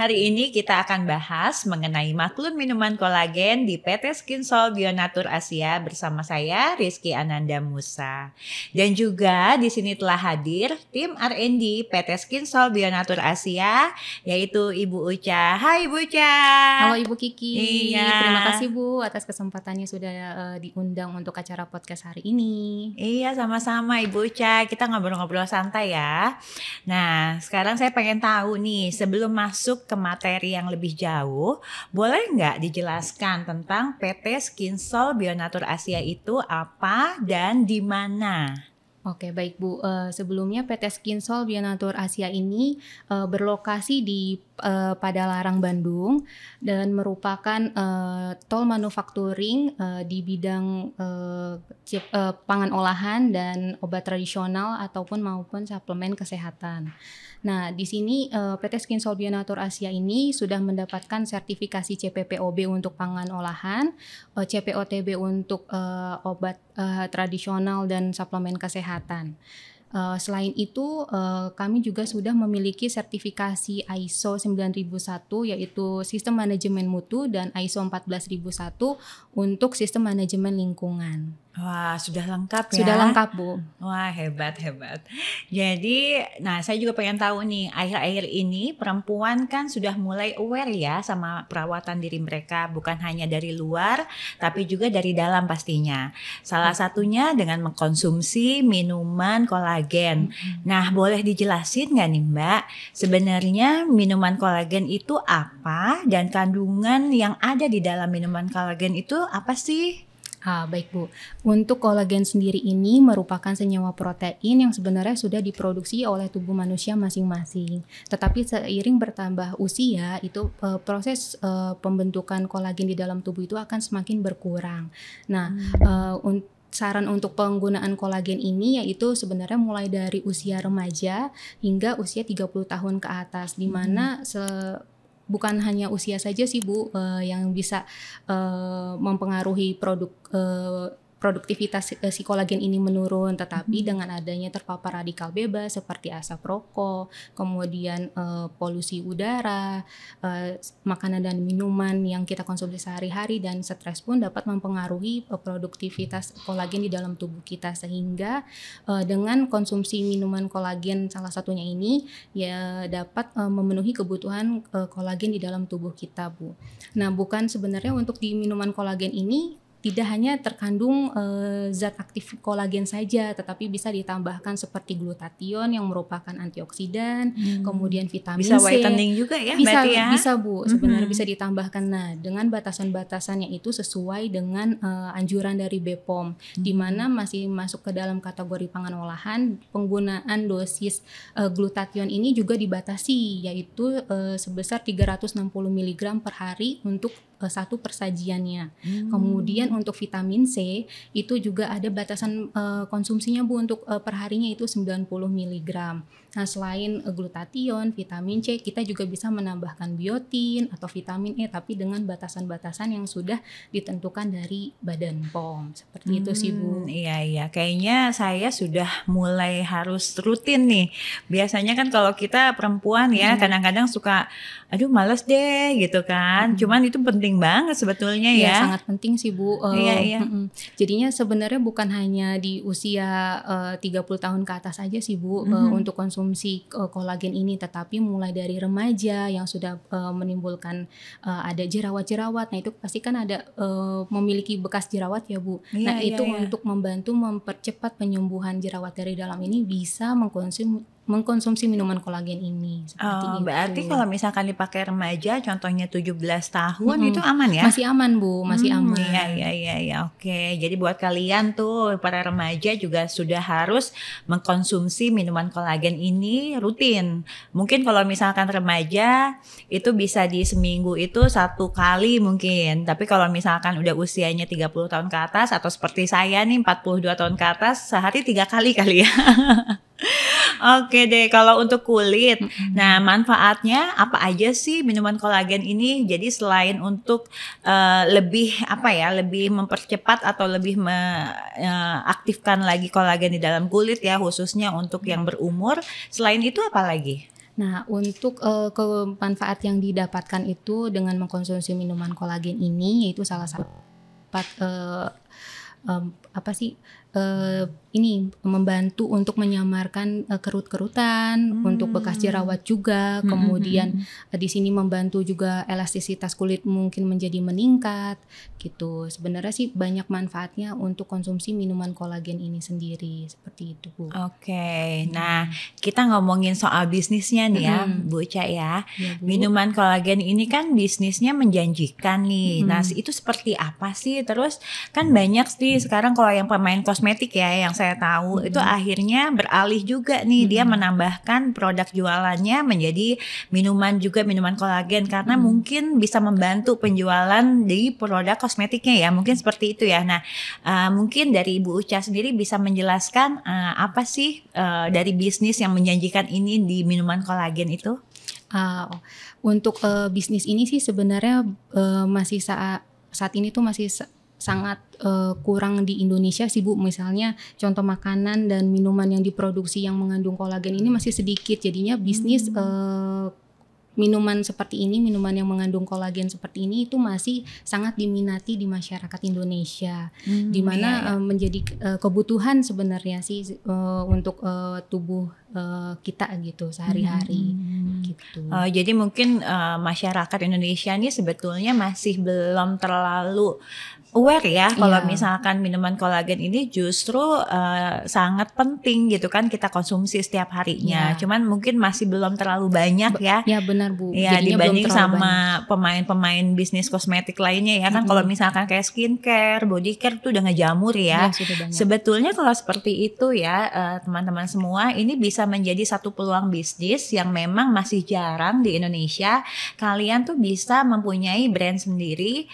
hari ini kita akan bahas mengenai maklun minuman kolagen di PT Skinsol Bionatur Asia bersama saya Rizky Ananda Musa. Dan juga di sini telah hadir tim R&D PT Skinsol Bionatur Asia yaitu Ibu Uca. Hai Ibu Uca. Halo Ibu Kiki. Iya. Terima kasih Bu atas kesempatannya sudah diundang untuk acara podcast hari ini. Iya, sama-sama Ibu Uca. Kita ngobrol-ngobrol santai ya. Nah, sekarang saya pengen tahu nih, sebelum masuk ke materi yang lebih jauh, boleh nggak dijelaskan tentang PT Skinsol Bionatur Asia itu apa dan di mana? Oke, baik Bu. Sebelumnya PT Skinsol Bionatur Asia ini berlokasi di Padalarang, Bandung dan merupakan toll manufacturing di bidang pangan olahan dan obat tradisional maupun suplemen kesehatan. Nah, di sini PT Skinsol Bionatur Asia ini sudah mendapatkan sertifikasi CPPOB untuk pangan olahan, CPOTB untuk obat tradisional dan suplemen kesehatan. Selain itu, kami juga sudah memiliki sertifikasi ISO 9001 yaitu Sistem Manajemen Mutu dan ISO 14001 untuk Sistem Manajemen Lingkungan. Wah, sudah lengkap ya? Sudah lengkap, Bu. Wah, hebat. Jadi, saya juga pengen tahu nih, akhir-akhir ini perempuan kan sudah mulai aware ya sama perawatan diri mereka, bukan hanya dari luar, tapi juga dari dalam pastinya. Salah satunya dengan mengkonsumsi minuman kolagen. Nah, boleh dijelasin nggak nih Mbak, sebenarnya minuman kolagen itu apa dan kandungan yang ada di dalam minuman kolagen itu apa sih? Baik Bu, untuk kolagen sendiri ini merupakan senyawa protein yang sebenarnya sudah diproduksi oleh tubuh manusia masing-masing. Tetapi seiring bertambah usia, itu proses pembentukan kolagen di dalam tubuh itu akan semakin berkurang. Nah, saran untuk penggunaan kolagen ini yaitu sebenarnya mulai dari usia remaja hingga usia 30 tahun ke atas, di mana bukan hanya usia saja sih Bu yang bisa mempengaruhi produktivitas si kolagen ini menurun, tetapi dengan adanya terpapar radikal bebas seperti asap rokok, kemudian polusi udara, makanan dan minuman yang kita konsumsi sehari-hari dan stres pun dapat mempengaruhi produktivitas kolagen di dalam tubuh kita, sehingga dengan konsumsi minuman kolagen salah satunya ini ya dapat memenuhi kebutuhan kolagen di dalam tubuh kita, Bu. Nah, bukan sebenarnya untuk di minuman kolagen ini tidak hanya terkandung zat aktif kolagen saja, tetapi bisa ditambahkan seperti glutathione yang merupakan antioksidan, kemudian vitamin bisa C. whitening juga ya? Bisa Bu, sebenarnya bisa ditambahkan. Nah, dengan batasan-batasannya itu sesuai dengan anjuran dari BPOM, di mana masih masuk ke dalam kategori pangan olahan. Penggunaan dosis glutathione ini juga dibatasi, yaitu sebesar 360 mg per hari untuk satu persajiannya. Kemudian untuk vitamin C itu juga ada batasan konsumsinya Bu, untuk perharinya itu 90 mg. Nah, selain glutathione, vitamin C, kita juga bisa menambahkan biotin atau vitamin E, tapi dengan batasan-batasan yang sudah ditentukan dari Badan POM. Seperti itu sih Bu. Iya, kayaknya saya sudah mulai harus rutin nih. Biasanya kan kalau kita perempuan ya kadang-kadang suka aduh males deh gitu kan. Cuman itu penting banget sebetulnya ya. Iya, sangat penting sih Bu. Iya. Jadinya sebenarnya bukan hanya di usia 30 tahun ke atas aja sih Bu untuk konsumsi kolagen ini, tetapi mulai dari remaja yang sudah menimbulkan ada jerawat-jerawat. Nah, itu pasti kan ada memiliki bekas jerawat ya Bu. Itu untuk membantu mempercepat penyembuhan jerawat dari dalam ini bisa mengkonsumsi minuman kolagen ini. Seperti itu. Berarti kalau misalkan dipakai remaja, contohnya 17 tahun itu aman ya? Masih aman Bu, masih aman. Iya, oke. Jadi buat kalian tuh para remaja juga sudah harus mengkonsumsi minuman kolagen ini rutin. Mungkin kalau misalkan remaja itu bisa di seminggu itu 1 kali mungkin. Tapi kalau misalkan udah usianya 30 tahun ke atas atau seperti saya nih 42 tahun ke atas, sehari 3 kali ya. Oke deh, kalau untuk kulit, nah manfaatnya apa aja sih minuman kolagen ini? Jadi selain untuk lebih mempercepat atau lebih aktifkan lagi kolagen di dalam kulit ya, khususnya untuk yang berumur, selain itu apa lagi? Nah, untuk manfaat yang didapatkan itu dengan mengkonsumsi minuman kolagen ini, yaitu salah satu apa sih, ini membantu untuk menyamarkan kerut-kerutan, untuk bekas jerawat juga, kemudian di sini membantu juga elastisitas kulit mungkin menjadi meningkat, gitu. Sebenarnya sih banyak manfaatnya untuk konsumsi minuman kolagen ini sendiri, seperti itu, Bu. Oke, nah kita ngomongin soal bisnisnya nih ya, Bu Uca ya. Ya, Bu. Minuman kolagen ini kan bisnisnya menjanjikan nih. Nah, itu seperti apa sih? Terus kan banyak sih sekarang kalau yang pemain kosmetik ya yang saya tahu itu akhirnya beralih juga nih, dia menambahkan produk jualannya menjadi minuman juga, minuman kolagen karena mungkin bisa membantu penjualan di produk kosmetiknya ya, mungkin seperti itu ya. Nah, mungkin dari Ibu Uca sendiri bisa menjelaskan apa sih dari bisnis yang menjanjikan ini di minuman kolagen itu? Untuk bisnis ini sih sebenarnya masih saat ini tuh masih sangat kurang di Indonesia sih, Bu. Misalnya contoh makanan dan minuman yang diproduksi yang mengandung kolagen ini masih sedikit, jadinya bisnis minuman seperti ini, minuman yang mengandung kolagen seperti ini itu masih sangat diminati di masyarakat Indonesia, di mana menjadi kebutuhan sebenarnya sih untuk tubuh kita gitu sehari-hari gitu. Jadi mungkin masyarakat Indonesia ini sebetulnya masih belum terlalu aware ya kalau misalkan minuman kolagen ini justru sangat penting gitu kan kita konsumsi setiap harinya. Cuman mungkin masih belum terlalu banyak ya. Ya benar, Bu. Ya Jadinya dibanding belum terlalu sama pemain-pemain bisnis kosmetik lainnya ya kan. Kalau misalkan kayak skincare, body care tuh udah ngejamur ya. sudah banyak. Sebetulnya kalau seperti itu ya teman-teman semua, ini bisa menjadi satu peluang bisnis yang memang masih jarang di Indonesia. Kalian tuh bisa mempunyai brand sendiri,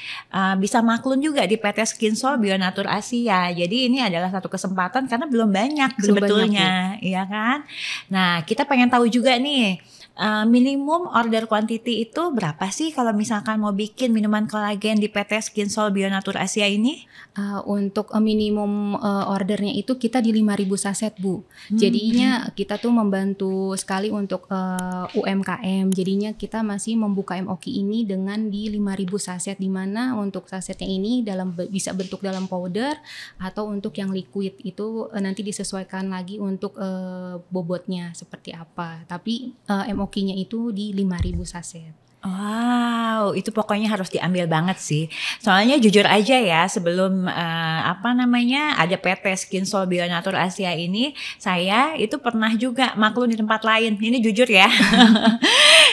bisa maklun juga di PT Skinsol Bionatur Asia. Jadi ini adalah satu kesempatan karena belum banyak sebetulnya, iya kan? Nah, kita pengen tahu juga nih, minimum order quantity itu berapa sih kalau misalkan mau bikin minuman kolagen di PT Skinsol Bionatur Asia ini? Untuk minimum ordernya itu kita di 5.000 saset, Bu. Jadinya kita tuh membantu sekali untuk UMKM. Jadinya kita masih membuka MOQ ini dengan di 5.000 saset, di mana untuk sasetnya ini bisa bentuk dalam powder atau untuk yang liquid itu nanti disesuaikan lagi untuk bobotnya seperti apa. Tapi MOQ-nya itu di 5.000 saset. Wow, itu pokoknya harus diambil banget sih. Soalnya jujur aja ya, sebelum ada PT Skinsol Bionatur Asia ini, saya itu pernah juga maklun di tempat lain. Ini jujur ya.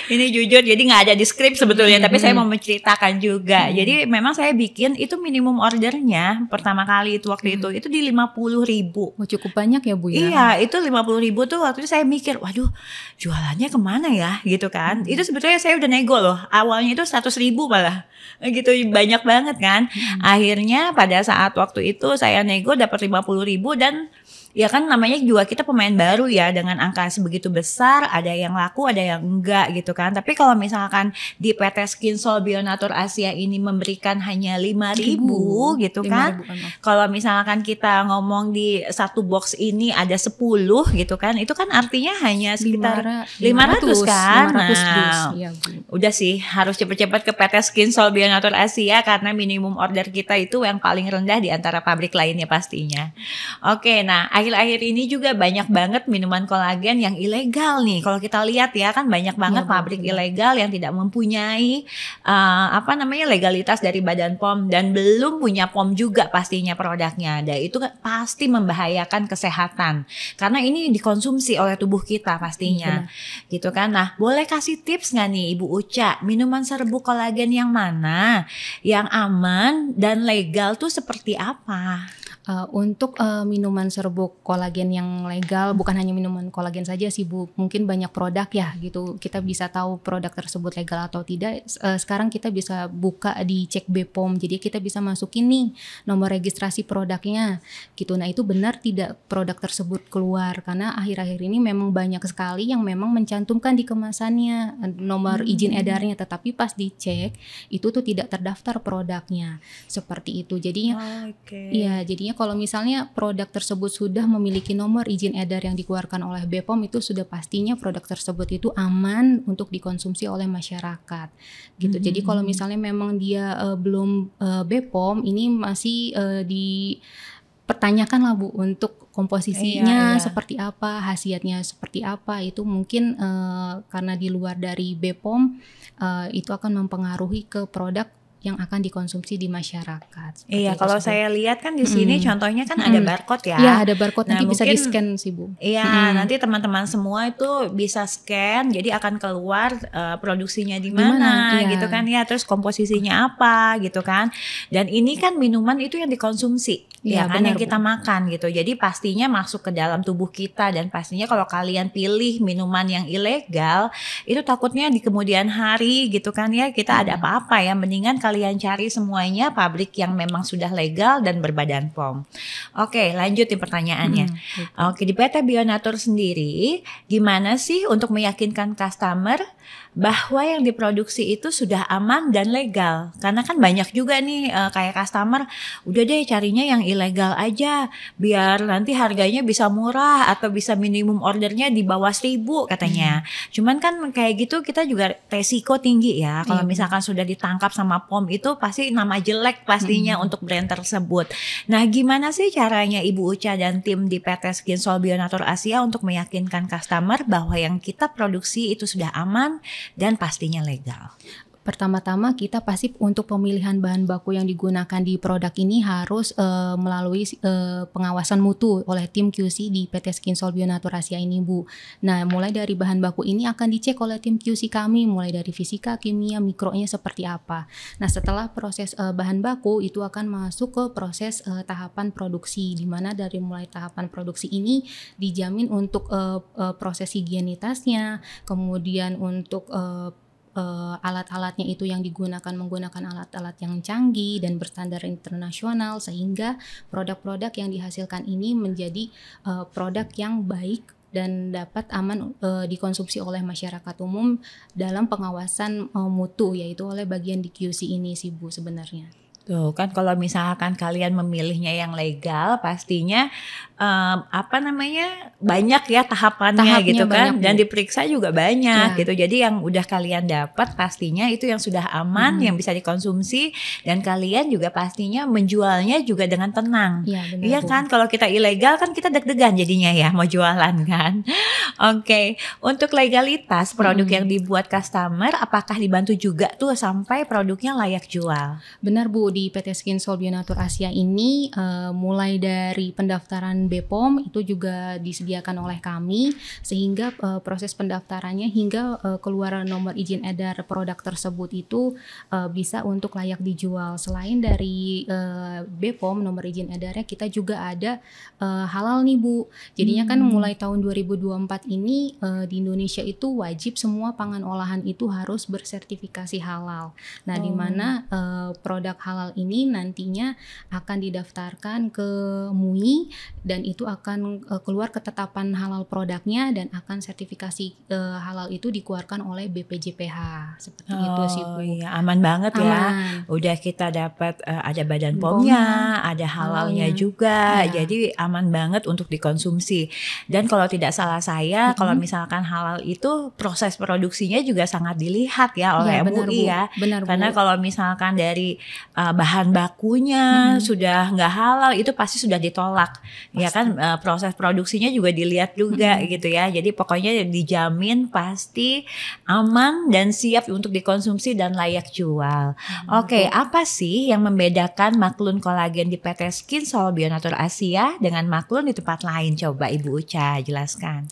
Ini jujur, jadi nggak ada di skrip sebetulnya, tapi saya mau menceritakan juga. Jadi memang saya bikin itu minimum ordernya pertama kali itu waktu itu di 50.000. Oh, cukup banyak ya, Bu ya? Iya, itu 50.000 tuh waktu itu saya mikir, waduh jualannya kemana ya gitu kan. Itu sebetulnya saya udah nego loh, awalnya itu 100.000 malah gitu, banyak banget kan. Akhirnya pada saat waktu itu saya nego dapat 50.000 dan ya kan namanya juga kita pemain baru ya, dengan angka sebegitu besar ada yang laku ada yang enggak gitu kan. Tapi kalau misalkan di PT Skinsol Bionatur Asia ini memberikan hanya 5.000 gitu kan, kalau misalkan kita ngomong di satu box ini ada 10 gitu kan, itu kan artinya hanya sekitar 500 kan. 500 dus. Nah, Ya, Bu. udah sih harus cepet-cepet ke PT Skinsol Bionatur Asia karena minimum order kita itu yang paling rendah di antara pabrik lainnya pastinya. Oke, nah akhir-akhir ini juga banyak banget minuman kolagen yang ilegal nih. Kalau kita lihat ya kan banyak banget pabrik ilegal yang tidak mempunyai legalitas dari Badan POM dan belum punya POM juga pastinya produknya. Dan itu pasti membahayakan kesehatan karena ini dikonsumsi oleh tubuh kita pastinya. Gitu kan. Nah, boleh kasih tips nggak nih Ibu Uca, minuman serbuk kolagen yang mana yang aman dan legal tuh seperti apa? Untuk minuman serbuk kolagen yang legal, bukan hanya minuman kolagen saja sih, Bu. Mungkin banyak produk ya gitu. Kita bisa tahu produk tersebut legal atau tidak. Sekarang kita bisa buka di cek BPOM. Jadi kita bisa masukin nih nomor registrasi produknya gitu. Nah, itu benar tidak produk tersebut keluar, karena akhir-akhir ini memang banyak sekali yang memang mencantumkan di kemasannya nomor izin edarnya, tetapi pas dicek itu tuh tidak terdaftar produknya. Seperti itu. Jadinya jadinya kalau misalnya produk tersebut sudah memiliki nomor izin edar yang dikeluarkan oleh BPOM, itu sudah pastinya produk tersebut itu aman untuk dikonsumsi oleh masyarakat gitu. Jadi kalau misalnya memang dia belum BPOM, ini masih dipertanyakan lah Bu untuk komposisinya seperti apa, khasiatnya seperti apa. Itu mungkin karena di luar dari BPOM, itu akan mempengaruhi ke produk yang akan dikonsumsi di masyarakat. Iya, kalau saya lihat kan di sini contohnya kan ada barcode ya. Iya, ada barcode, Nah, nanti bisa mungkin di-scan sih Bu. Iya, nanti teman-teman semua itu bisa scan, jadi akan keluar produksinya di mana Iya. gitu kan ya, terus komposisinya apa gitu kan. Dan ini kan minuman itu yang dikonsumsi, ya Iya, kan, benar, yang kita Bu. makan gitu. Jadi pastinya masuk ke dalam tubuh kita, dan pastinya kalau kalian pilih minuman yang ilegal, itu takutnya di kemudian hari gitu kan ya, kita ada apa-apa ya. Mendingan kalian cari semuanya pabrik yang memang sudah legal dan berbadan POM. Oke, lanjutin pertanyaannya. Oke, di PT Bionatur sendiri, gimana sih untuk meyakinkan customer bahwa yang diproduksi itu sudah aman dan legal? Karena kan banyak juga nih kayak customer, udah deh carinya yang ilegal aja, biar nanti harganya bisa murah atau bisa minimum ordernya di bawah 1.000 katanya. Cuman kan kayak gitu kita juga resiko tinggi ya. Kalau misalkan sudah ditangkap sama POM itu pasti nama jelek pastinya untuk brand tersebut. Nah, gimana sih caranya Ibu Uca dan tim di PT Skinsol Bionatur Asia untuk meyakinkan customer bahwa yang kita produksi itu sudah aman dan pastinya legal? Pertama-tama kita pasti untuk pemilihan bahan baku yang digunakan di produk ini harus melalui pengawasan mutu oleh tim QC di PT Skinsol Bionatur Asia ini Bu. Nah, mulai dari bahan baku ini akan dicek oleh tim QC kami, mulai dari fisika, kimia, mikronya seperti apa. Nah, setelah proses bahan baku itu akan masuk ke proses tahapan produksi, di mana dari mulai tahapan produksi ini dijamin untuk proses higienitasnya, kemudian untuk alat-alatnya itu yang digunakan menggunakan alat-alat yang canggih dan berstandar internasional, sehingga produk-produk yang dihasilkan ini menjadi produk yang baik dan dapat aman dikonsumsi oleh masyarakat umum dalam pengawasan mutu, yaitu oleh bagian di QC ini sih Bu sebenarnya. Tuh kan, kalau misalkan kalian memilihnya yang legal, pastinya banyak ya tahapannya gitu kan, banyak, dan Bu. diperiksa juga banyak gitu. Jadi yang udah kalian dapat pastinya itu yang sudah aman, yang bisa dikonsumsi, dan kalian juga pastinya menjualnya juga dengan tenang. Iya, benar, Iya Bu. kan, kalau kita ilegal kan kita deg-degan jadinya ya mau jualan kan. Oke, untuk legalitas produk yang dibuat customer, apakah dibantu juga tuh sampai produknya layak jual? Benar Bu, di PT Skinsol Bionatur Asia ini mulai dari pendaftaran BPOM itu juga disediakan oleh kami, sehingga proses pendaftarannya hingga keluar nomor izin edar produk tersebut itu bisa untuk layak dijual. Selain dari BPOM nomor izin edarnya, kita juga ada halal nih Bu. Jadinya kan mulai tahun 2024 ini di Indonesia itu wajib semua pangan olahan itu harus bersertifikasi halal. Nah, di mana produk halal ini nantinya akan didaftarkan ke MUI, dan itu akan keluar ketetapan halal produknya, dan akan sertifikasi halal itu dikeluarkan oleh BPJPH. Seperti itu sih Bu. Iya, aman banget ya. Udah kita dapat ada badan POM-nya, ada halalnya juga. Jadi aman banget untuk dikonsumsi. Dan kalau tidak salah saya, kalau misalkan halal itu proses produksinya juga sangat dilihat ya oleh MUI ya. Benar, Karena Bu. kalau misalkan dari bahan bakunya sudah nggak halal, itu pasti sudah ditolak. Ya kan, proses produksinya juga dilihat juga gitu ya. Jadi pokoknya dijamin pasti aman dan siap untuk dikonsumsi dan layak jual. Oke, apa sih yang membedakan maklun kolagen di PT Skinsol Bionatur Asia dengan maklun di tempat lain? Coba Ibu Uca jelaskan.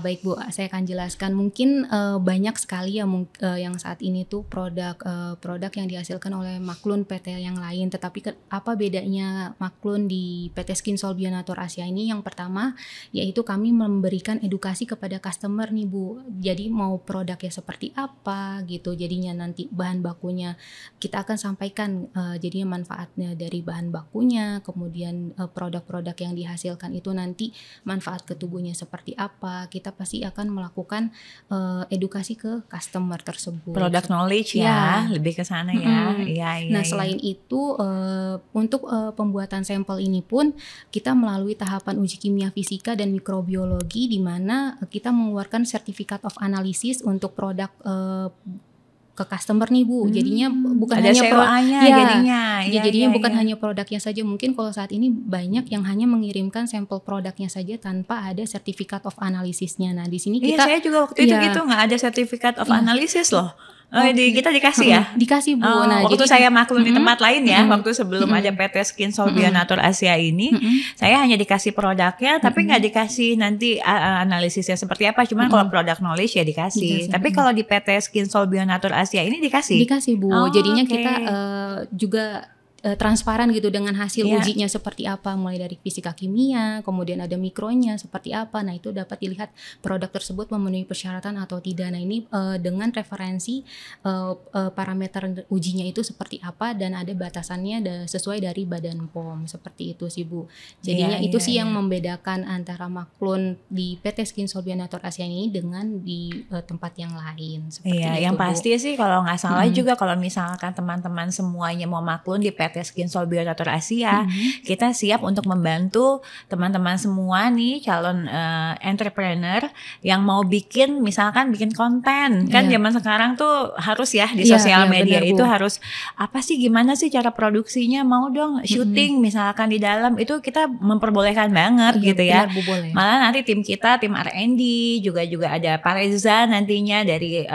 Baik Bu, saya akan jelaskan. Mungkin banyak sekali ya yang saat ini tuh produk yang dihasilkan oleh maklun PT yang lain. Tetapi apa bedanya maklun di PT Skinsol Bionatur Asia ini? Yang pertama yaitu kami memberikan edukasi kepada customer nih Bu. Jadi mau produknya seperti apa gitu, jadinya nanti bahan bakunya kita akan sampaikan jadinya manfaatnya dari bahan bakunya, kemudian produk-produk yang dihasilkan itu nanti manfaat ke tubuhnya seperti apa. Kita pasti akan melakukan edukasi ke customer tersebut. Product knowledge ya, lebih ke sana ya. Iya. Nah, selain itu itu untuk pembuatan sampel ini pun kita melalui tahapan uji kimia fisika dan mikrobiologi, di mana kita mengeluarkan sertifikat of analysis untuk produk ke customer nih Bu. Jadinya bukan ada hanya COA-nya jadinya bukan hanya produknya saja. Mungkin kalau saat ini banyak yang hanya mengirimkan sampel produknya saja tanpa ada sertifikat of analysisnya. Nah, di sini kita saya juga waktu itu gitu nggak ada sertifikat of analysis loh. Kita dikasih ya? Dikasih Bu. Nah, waktu saya maklum di tempat lain ya, waktu sebelum ada PT Skinsol Bionatur Asia ini, saya hanya dikasih produknya, tapi nggak dikasih nanti analisisnya seperti apa. Cuman kalau produk knowledge ya dikasih. Tapi kalau di PT Skinsol Bionatur Asia ini dikasih? Dikasih Bu. Jadinya kita juga transparan gitu dengan hasil ujinya seperti apa, mulai dari fisika kimia, kemudian ada mikronya seperti apa. Nah, itu dapat dilihat produk tersebut memenuhi persyaratan atau tidak. Nah, ini dengan referensi parameter ujinya itu seperti apa dan ada batasannya sesuai dari Badan POM, seperti itu sih Bu. Jadinya itu sih yang membedakan antara maklun di PT Skinsol Bionatur Asia ini dengan di tempat yang lain. Seperti itu, yang Bu. pasti sih kalau nggak salah juga kalau misalkan teman-teman semuanya mau maklun di PT Skinsol Bionatur Asia, kita siap untuk membantu teman-teman semua nih calon entrepreneur yang mau misalkan bikin konten. Kan zaman sekarang tuh harus ya di sosial media benar, itu harus apa sih, gimana sih cara produksinya, mau dong syuting misalkan di dalam, itu kita memperbolehkan banget gitu ya. Benar, Bu, boleh. Malah nanti tim R&D juga ada Pak Reza nantinya dari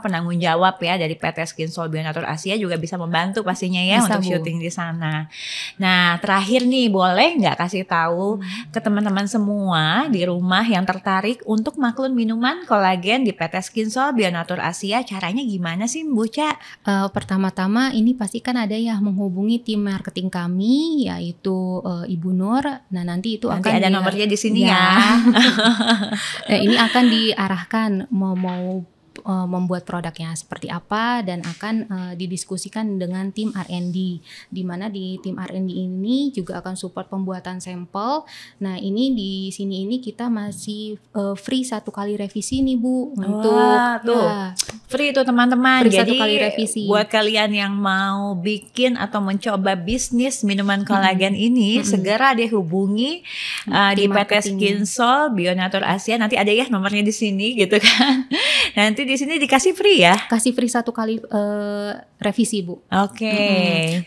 penanggung jawab ya dari PT Skinsol Bionatur Asia juga bisa membantu pastinya ya bisa, untuk syuting di sana. Nah, terakhir nih, boleh nggak kasih tahu ke teman-teman semua di rumah yang tertarik untuk maklun minuman kolagen di PT Skinsol Bionatur Asia, caranya gimana sih, Bu Ca? Pertama-tama ini pasti kan ada ya menghubungi tim marketing kami, yaitu Ibu Nur. Nah, nanti itu akan ada nomornya di sini ya. Ini akan diarahkan mau membuat produknya seperti apa dan akan didiskusikan dengan tim R&D, di mana di tim R&D ini juga akan support pembuatan sampel. Nah, ini di sini ini kita masih free 1 kali revisi nih Bu untuk free itu teman-teman. Jadi 1 kali revisi. Buat kalian yang mau bikin atau mencoba bisnis minuman kolagen ini, segera deh hubungi di PT Skinsol Bionatur Asia. Nanti ada ya nomornya di sini gitu kan. Nanti di sini dikasih free ya? Kasih free 1 kali revisi Bu. Oke.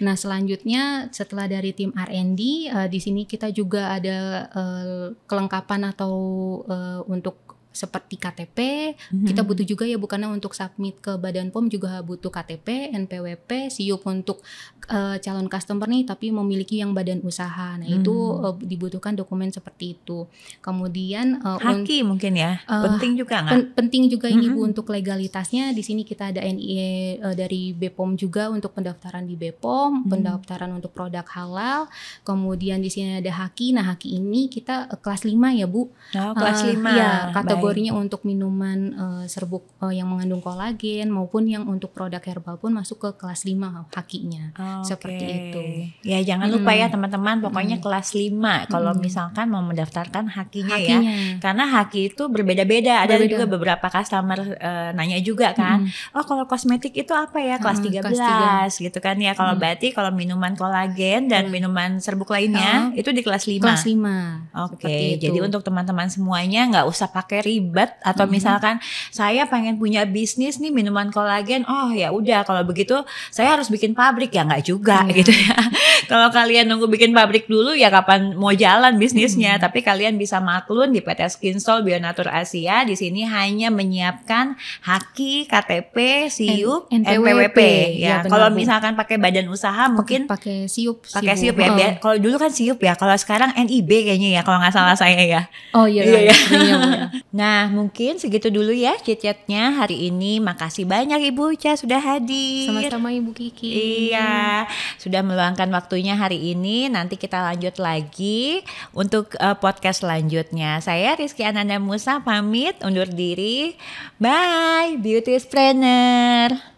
Nah, selanjutnya setelah dari tim R&D, di sini kita juga ada kelengkapan atau untuk seperti KTP, kita butuh juga ya bukannya untuk submit ke Badan POM juga butuh KTP, NPWP, SIUP untuk calon customer nih tapi memiliki yang badan usaha. Nah, itu dibutuhkan dokumen seperti itu. Kemudian Haki mungkin ya, penting juga nggak? Penting juga ini Bu untuk legalitasnya. Di sini kita ada NIE dari BPOM juga untuk pendaftaran di BPOM, pendaftaran untuk produk halal. Kemudian di sini ada Haki. Nah, Haki ini kita kelas 5 ya Bu. Kelas 5. Ya, kategorinya untuk minuman serbuk yang mengandung kolagen maupun yang untuk produk herbal pun masuk ke kelas 5 Hakinya. Seperti itu. Ya, jangan lupa ya teman-teman, pokoknya kelas 5 kalau misalkan mau mendaftarkan Hakinya ya. Karena Haki itu berbeda-beda. Ada juga beberapa customer nanya juga kan. Kalau kosmetik itu apa ya? Kelas 13 gitu kan ya. Kalau berarti kalau minuman kolagen dan minuman serbuk lainnya itu di kelas 5. Kelas 5. Oke, jadi untuk teman-teman semuanya nggak usah pakai ribet atau misalkan saya pengen punya bisnis nih minuman kolagen, ya udah kalau begitu saya harus bikin pabrik, ya nggak juga gitu ya. Kalau kalian nunggu bikin pabrik dulu ya kapan mau jalan bisnisnya. Tapi kalian bisa maklun di PT Skinsol Bionatur Asia. Di sini hanya menyiapkan Haki, KTP, SIUP, NPWP ya. Kalau misalkan pakai badan usaha mungkin pakai SIUP. Pakai SIUP ya. Kalau dulu kan SIUP ya. Kalau sekarang NIB kayaknya ya kalau nggak salah saya ya. Oh iya. Nah, mungkin segitu dulu ya chit-chatnya hari ini. Makasih banyak Ibu Ca sudah hadir. Sama-sama Ibu Kiki. Iya, sudah meluangkan waktunya hari ini. Nanti kita lanjut lagi untuk podcast selanjutnya. Saya Rizky Ananda Musa pamit undur diri. Bye, Beauty Planner.